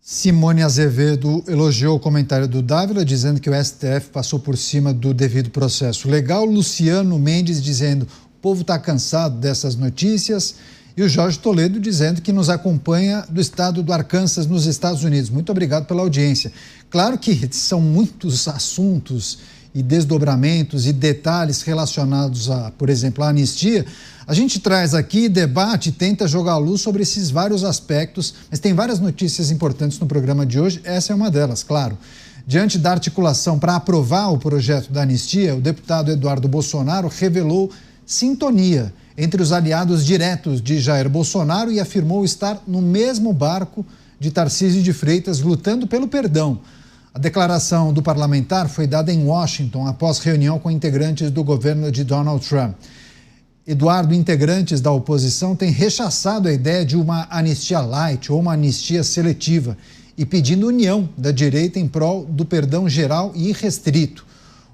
Simone Azevedo elogiou o comentário do Dávila, dizendo que o STF passou por cima do devido processo legal. Luciano Mendes dizendo: o povo está cansado dessas notícias. E o Jorge Toledo dizendo que nos acompanha do estado do Arkansas, nos Estados Unidos. Muito obrigado pela audiência. Claro que são muitos assuntos e desdobramentos e detalhes relacionados a, por exemplo, a anistia. A gente traz aqui, debate, tenta jogar luz sobre esses vários aspectos, mas tem várias notícias importantes no programa de hoje, essa é uma delas, claro. Diante da articulação para aprovar o projeto da anistia, o deputado Eduardo Bolsonaro revelou sintonia entre os aliados diretos de Jair Bolsonaro e afirmou estar no mesmo barco de Tarcísio de Freitas, lutando pelo perdão. A declaração do parlamentar foi dada em Washington após reunião com integrantes do governo de Donald Trump. Eduardo, integrantes da oposição têm rechaçado a ideia de uma anistia light ou uma anistia seletiva e pedindo união da direita em prol do perdão geral e irrestrito.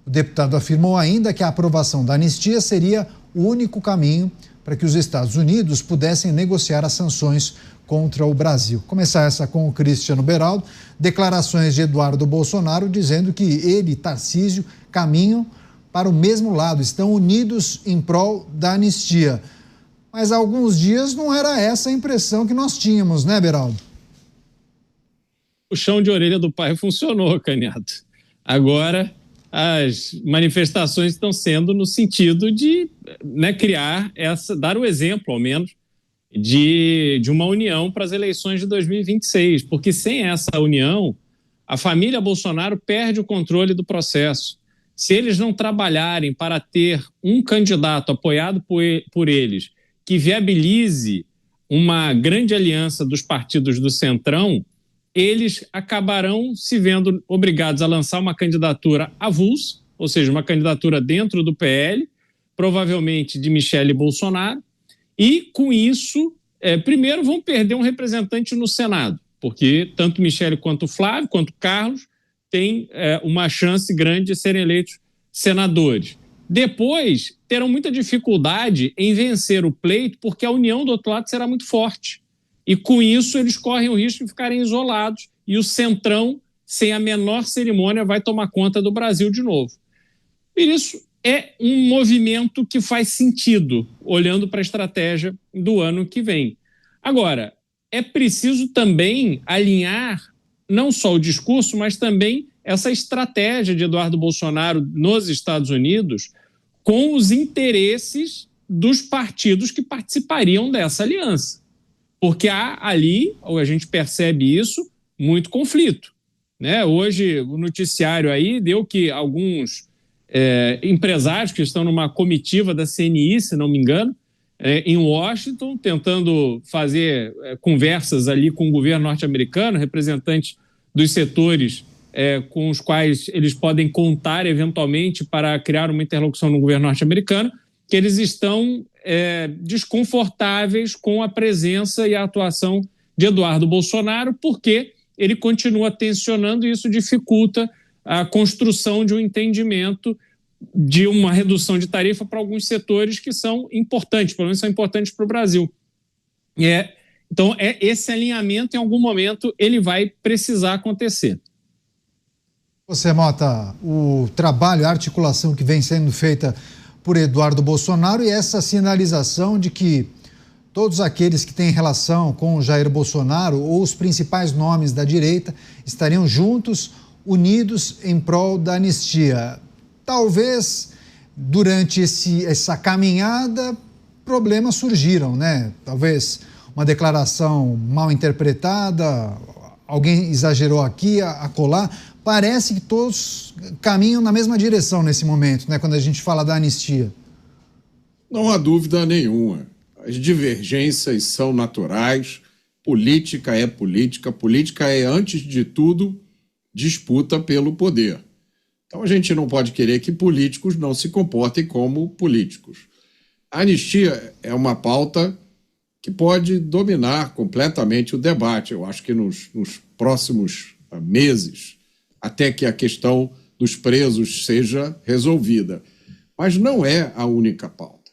O deputado afirmou ainda que a aprovação da anistia seria o único caminho para que os Estados Unidos pudessem negociar as sanções contra o Brasil. Começar essa com o Cristiano Beraldo. Declarações de Eduardo Bolsonaro dizendo que ele e Tarcísio caminham para o mesmo lado, estão unidos em prol da anistia. Mas há alguns dias não era essa a impressão que nós tínhamos, né, Beraldo? O chão de orelha do pai funcionou, Canhato. Agora as manifestações estão sendo no sentido de criar dar o exemplo, ao menos, de uma união para as eleições de 2026, porque sem essa união, a família Bolsonaro perde o controle do processo. Se eles não trabalharem para ter um candidato apoiado por eles que viabilize uma grande aliança dos partidos do Centrão, eles acabarão se vendo obrigados a lançar uma candidatura avulsa, ou seja, uma candidatura dentro do PL, provavelmente de Michele Bolsonaro, e com isso, primeiro vão perder um representante no Senado, porque tanto Michele quanto Flávio, quanto Carlos, têm uma chance grande de serem eleitos senadores. Depois, terão muita dificuldade em vencer o pleito, porque a união do outro lado será muito forte. E com isso eles correm o risco de ficarem isolados e o Centrão, sem a menor cerimônia, vai tomar conta do Brasil de novo. E isso é um movimento que faz sentido, olhando para a estratégia do ano que vem. Agora, é preciso também alinhar não só o discurso, mas também essa estratégia de Eduardo Bolsonaro nos Estados Unidos com os interesses dos partidos que participariam dessa aliança. Porque há ali, a gente percebe isso, muito conflito, né? Hoje o noticiário aí deu que alguns empresários que estão numa comitiva da CNI, se não me engano, em Washington, tentando fazer conversas ali com o governo norte-americano, representantes dos setores com os quais eles podem contar eventualmente para criar uma interlocução no governo norte-americano, que eles estão desconfortáveis com a presença e a atuação de Eduardo Bolsonaro, porque ele continua tensionando e isso dificulta a construção de um entendimento de uma redução de tarifa para alguns setores que são importantes, pelo menos são importantes para o Brasil. Então, esse alinhamento, em algum momento, ele vai precisar acontecer. Você, Mota, o trabalho, a articulação que vem sendo feita por Eduardo Bolsonaro e essa sinalização de que todos aqueles que têm relação com o Jair Bolsonaro ou os principais nomes da direita estariam juntos, unidos em prol da anistia. Talvez durante essa caminhada problemas surgiram, né? Talvez uma declaração mal interpretada, alguém exagerou aqui, acolá. Parece que todos caminham na mesma direção nesse momento, né, quando a gente fala da anistia. Não há dúvida nenhuma. As divergências são naturais, política é política, política é, antes de tudo, disputa pelo poder. Então a gente não pode querer que políticos não se comportem como políticos. A anistia é uma pauta que pode dominar completamente o debate, eu acho que nos próximos meses, até que a questão dos presos seja resolvida. Mas não é a única pauta.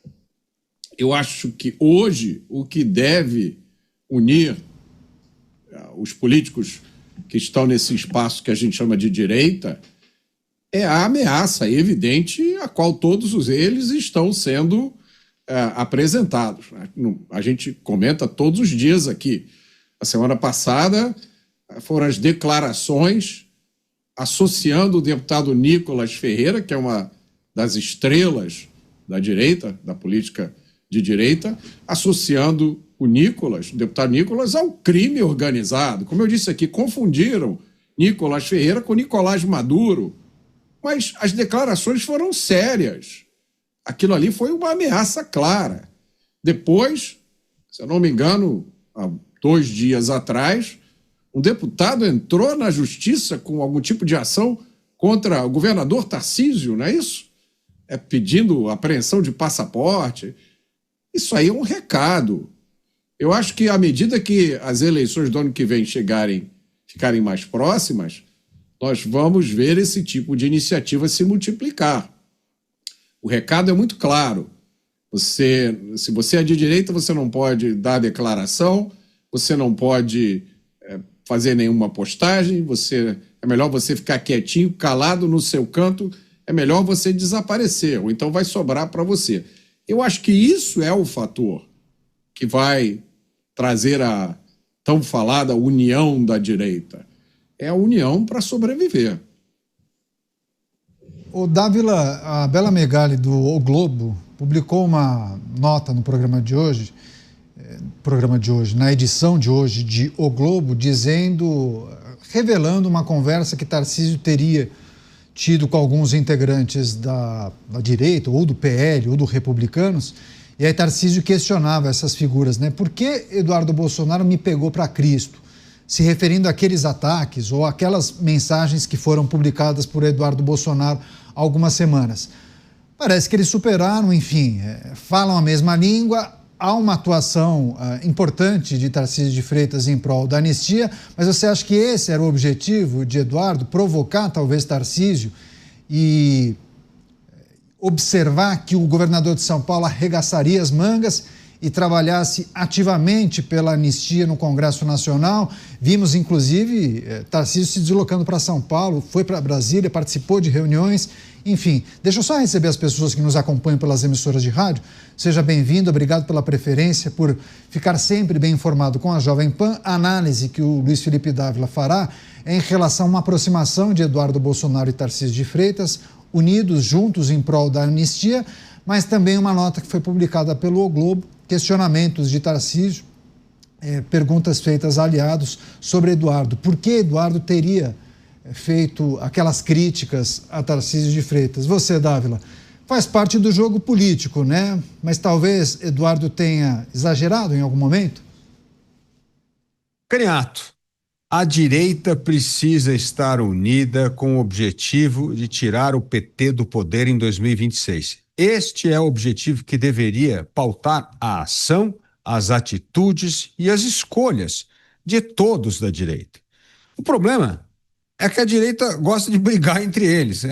Eu acho que hoje o que deve unir os políticos que estão nesse espaço que a gente chama de direita, é a ameaça evidente a qual todos eles estão sendo apresentados. A gente comenta todos os dias aqui. A semana passada foram as declarações associando o deputado Nicolas Ferreira, que é uma das estrelas da direita, da política de direita, associando o deputado Nicolas, ao crime organizado. Como eu disse aqui, confundiram Nicolas Ferreira com Nicolás Maduro, mas as declarações foram sérias. Aquilo ali foi uma ameaça clara. Depois, se eu não me engano, há 2 dias atrás, um deputado entrou na justiça com algum tipo de ação contra o governador Tarcísio, não é isso? Pedindo apreensão de passaporte. Isso aí é um recado. Eu acho que à medida que as eleições do ano que vem ficarem mais próximas, nós vamos ver esse tipo de iniciativa se multiplicar. O recado é muito claro. Se você é de direita, você não pode dar declaração, você não pode fazer nenhuma postagem, é melhor você ficar quietinho, calado no seu canto, é melhor você desaparecer, ou então vai sobrar para você. Eu acho que isso é o fator que vai trazer a tão falada união da direita. É a união para sobreviver. O Dávila, a Bela Megali do O Globo publicou uma nota no programa de hoje, na edição de hoje de O Globo, revelando uma conversa que Tarcísio teria tido com alguns integrantes da direita, ou do PL, ou do Republicanos, e aí Tarcísio questionava essas figuras, né? Por que Eduardo Bolsonaro me pegou para Cristo? Se referindo àqueles ataques ou aquelas mensagens que foram publicadas por Eduardo Bolsonaro há algumas semanas. Parece que eles superaram, enfim, falam a mesma língua. Há uma atuação importante de Tarcísio de Freitas em prol da anistia, mas você acha que esse era o objetivo de Eduardo, provocar talvez Tarcísio e observar que o governador de São Paulo arregaçaria as mangas e trabalhasse ativamente pela anistia no Congresso Nacional? Vimos, inclusive, Tarcísio se deslocando para São Paulo, foi para Brasília, participou de reuniões, enfim. Deixa eu só receber as pessoas que nos acompanham pelas emissoras de rádio. Seja bem-vindo, obrigado pela preferência, por ficar sempre bem informado com a Jovem Pan. A análise que o Luiz Felipe Dávila fará é em relação a uma aproximação de Eduardo Bolsonaro e Tarcísio de Freitas, unidos juntos em prol da anistia, mas também uma nota que foi publicada pelo O Globo, questionamentos de Tarcísio, perguntas feitas a aliados sobre Eduardo. Por que Eduardo teria feito aquelas críticas a Tarcísio de Freitas? Você, Dávila, faz parte do jogo político, né? Mas talvez Eduardo tenha exagerado em algum momento? Candidato, a direita precisa estar unida com o objetivo de tirar o PT do poder em 2026. Este é o objetivo que deveria pautar a ação, as atitudes e as escolhas de todos da direita. O problema é que a direita gosta de brigar entre eles.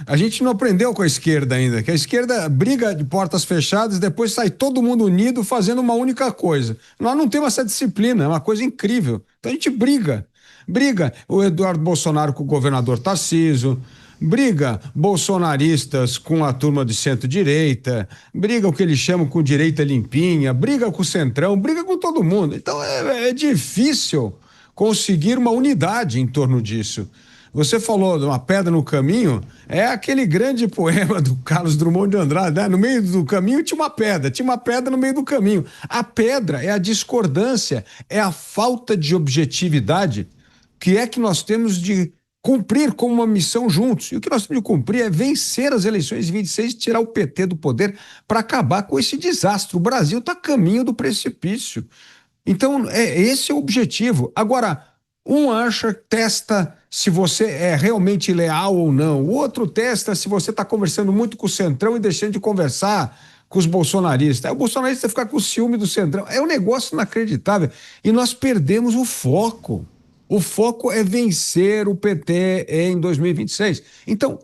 A gente não aprendeu com a esquerda ainda, que a esquerda briga de portas fechadas, depois sai todo mundo unido fazendo uma única coisa. Nós não temos essa disciplina, é uma coisa incrível. Então a gente briga. Briga o Eduardo Bolsonaro com o governador Tarcísio, briga bolsonaristas com a turma de centro-direita, briga o que eles chamam com direita limpinha, briga com o centrão, briga com todo mundo. Então é difícil conseguir uma unidade em torno disso. Você falou de uma pedra no caminho, é aquele grande poema do Carlos Drummond de Andrade, né? No meio do caminho tinha uma pedra no meio do caminho. A pedra é a discordância, é a falta de objetividade que é que nós temos de cumprir como uma missão juntos. E o que nós temos de cumprir é vencer as eleições de 26 e tirar o PT do poder para acabar com esse desastre. O Brasil está a caminho do precipício. Então, esse é o objetivo. Agora, um testa se você é realmente leal ou não. O outro testa se você está conversando muito com o Centrão e deixando de conversar com os bolsonaristas. Aí o bolsonarista fica com o ciúme do Centrão. É um negócio inacreditável. E nós perdemos o foco. O foco é vencer o PT em 2026. Então,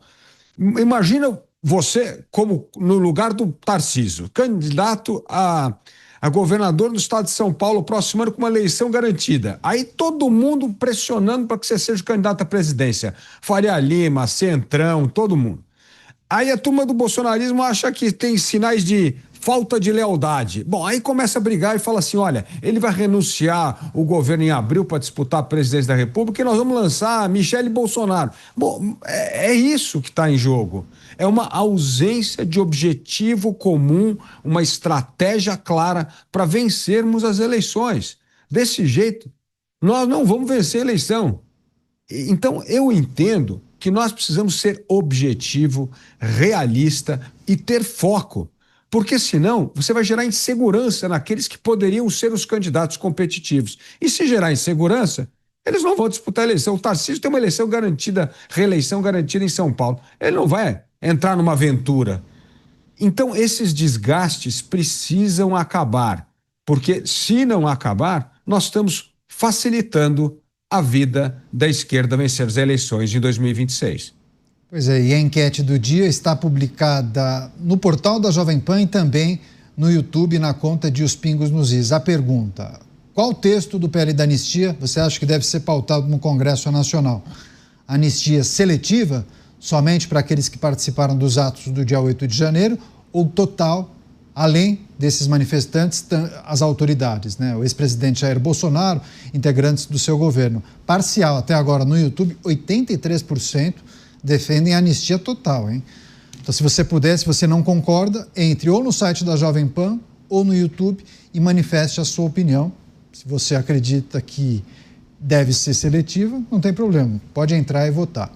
imagina você como no lugar do Tarcísio, candidato a a governadora do estado de São Paulo próximo ano com uma eleição garantida. Aí todo mundo pressionando para que você seja candidato à presidência. Faria Lima, Centrão, todo mundo. Aí a turma do bolsonarismo acha que tem sinais de falta de lealdade. Bom, aí começa a brigar e fala assim, olha, ele vai renunciar o governo em abril para disputar a presidência da República e nós vamos lançar Michele Bolsonaro. Bom, é isso que está em jogo. É uma ausência de objetivo comum, uma estratégia clara para vencermos as eleições. Desse jeito, nós não vamos vencer a eleição. Então, eu entendo que nós precisamos ser objetivo, realista e ter foco. Porque senão você vai gerar insegurança naqueles que poderiam ser os candidatos competitivos. E se gerar insegurança, eles não vão disputar a eleição. O Tarcísio tem uma eleição garantida, reeleição garantida em São Paulo. Ele não vai entrar numa aventura. Então esses desgastes precisam acabar. Porque se não acabar, nós estamos facilitando a vida da esquerda vencer as eleições de 2026. Pois é, e a enquete do dia está publicada no portal da Jovem Pan e também no YouTube, na conta de Os Pingos nos Is. A pergunta: qual texto do PL da anistia você acha que deve ser pautado no Congresso Nacional? Anistia seletiva, somente para aqueles que participaram dos atos do dia 8 de janeiro, ou total, além desses manifestantes, as autoridades, né? O ex-presidente Jair Bolsonaro, integrantes do seu governo. Parcial, até agora no YouTube, 83% defendem a anistia total, hein? Então, se você puder, se você não concorda, entre ou no site da Jovem Pan ou no YouTube e manifeste a sua opinião. Se você acredita que deve ser seletiva, não tem problema, pode entrar e votar.